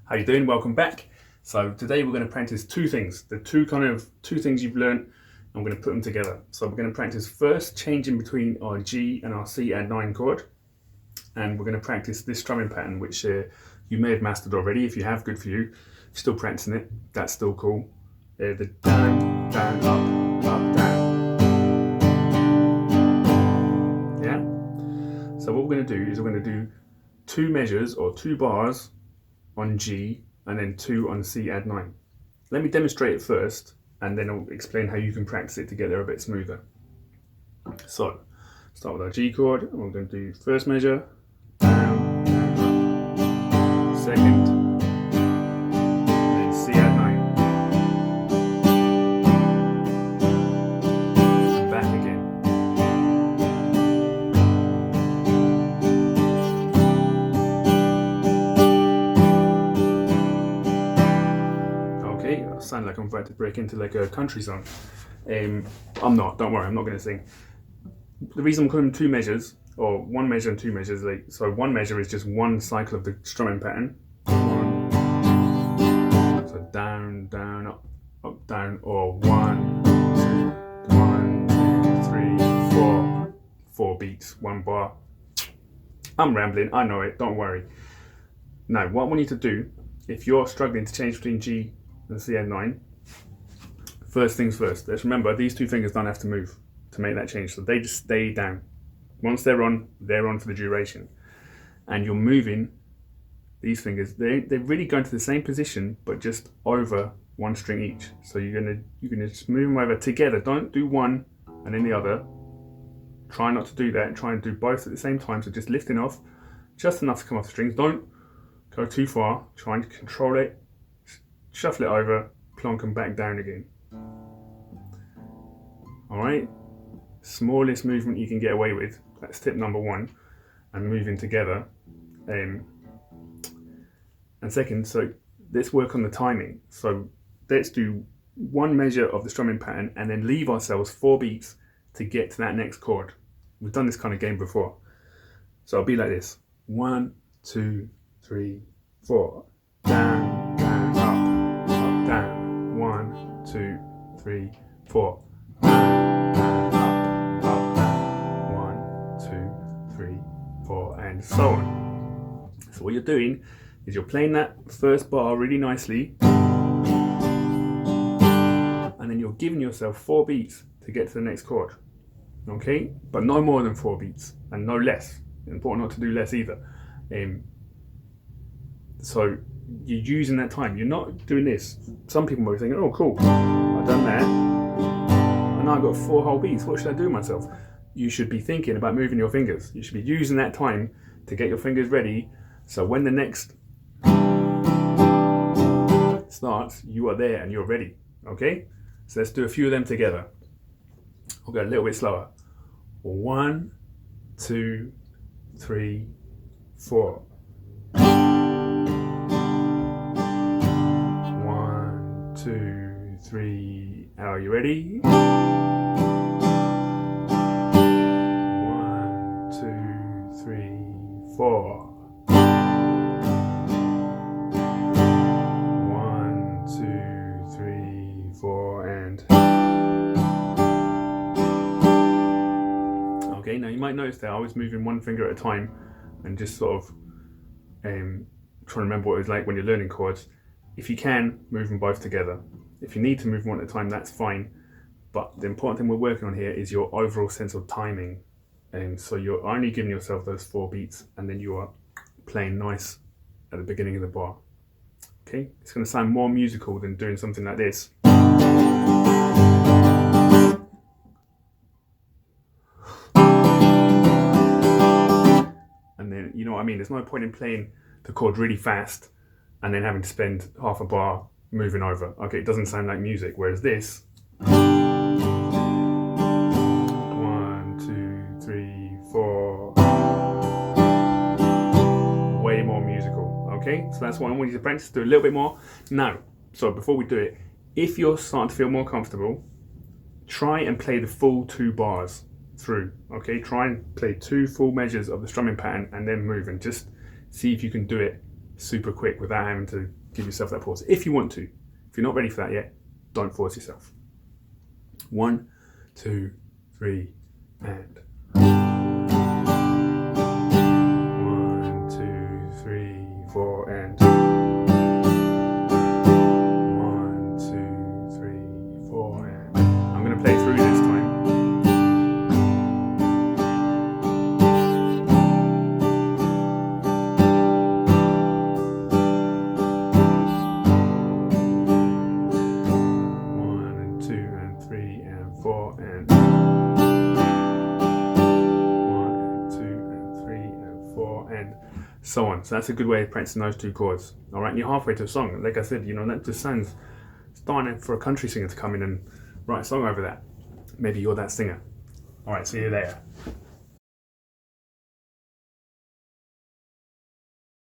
How you doing? Welcome back. So today we're going to practice two things. The two things you've learned. I'm going to put them together. So we're going to practice first changing between our G and our C add 9 chord, and we're going to practice this strumming pattern, which you may have mastered already. If you have, good for you. If you're still practicing it, that's still cool. The down, down, up, down. Yeah. So what we're going to do is we're going to do two measures or two bars on G and then two on C add 9. Let me demonstrate it first and then I'll explain how you can practice it to get there a bit smoother. So, start with our G chord, and we're going to do first measure, down, down, up, second, and then C add 9, and back again. Okay, I sound like I'm about to break into like a country song. I'm not, don't worry, I'm not going to sing. The reason I'm calling them two measures, or one measure and two measures, so one measure is just one cycle of the strumming pattern. One, so down, down, up, down, or 1, 2, 3, 4. 4 beats, 1 bar. I'm rambling, I know it, don't worry. Now, what I want you to do, if you're struggling to change between G and C add 9, first things first, let's remember these two fingers don't have to move to make that change, so they just stay down. Once they're on for the duration, and you're moving these fingers, they're really going to the same position but just over one string each. So you're gonna just move them over together. Don't do one and then the other. Try not to do that. Try and do both at the same time. So just lifting off just enough to come off the strings. Don't go too far. Try and control it, shuffle it over, plonk them back down again. All right, smallest movement you can get away with. That's tip number 1, and moving together. And second, so let's work on the timing. So let's do one measure of the strumming pattern and then leave ourselves 4 beats to get to that next chord. We've done this kind of game before. So it'll be like this: 1, 2, 3, 4. Down, down, up, down. 1, 2, 3, 4. And so on. So what you're doing is you're playing that first bar really nicely, and then you're giving yourself 4 beats to get to the next chord. Okay, but no more than 4 beats and no less. It's important not to do less either. So you're using that time. You're not doing this. Some people might be thinking, "Oh, cool, I've done that, and now I've got 4 whole beats. What should I do with myself?" You should be thinking about moving your fingers. You should be using that time to get your fingers ready, so when the next starts, you are there and you're ready. Okay? So let's do a few of them together. We'll go a little bit slower. 1, 2, 3, 4. 1, 2, 3. Are you ready? 1, 2, 3, 4. 1, 2, 3, 4, and okay. Now you might notice that I was moving one finger at a time and just sort of trying to remember what it was like when you're learning chords. If you can, move them both together. If you need to move one at a time, that's fine. But the important thing we're working on here is your overall sense of timing. So you're only giving yourself those 4 beats, and then you are playing nice at the beginning of the bar. Okay, it's going to sound more musical than doing something like this. And then, you know what I mean? There's no point in playing the chord really fast and then having to spend half a bar moving over. Okay, it doesn't sound like music. Whereas this, 1, 2, 3, 4, way more musical. Okay, so that's what I want you to practice. Do a little bit more. Now, so before we do it, if you're starting to feel more comfortable, try and play the full 2 bars through. Okay, try and play 2 full measures of the strumming pattern and then move, and just see if you can do it super quick without having to give yourself that pause. If you want to. If you're not ready for that yet, don't force yourself. 1, 2, 3, and 1, 2, 3, 4, and 1, 2, 3, 4, and I'm going to play through this time. So on. So that's a good way of practicing those 2 chords. All right, and you're halfway to a song. Like I said, you know, that just sounds starting for a country singer to come in and write a song over that. Maybe you're that singer. All right, see you later.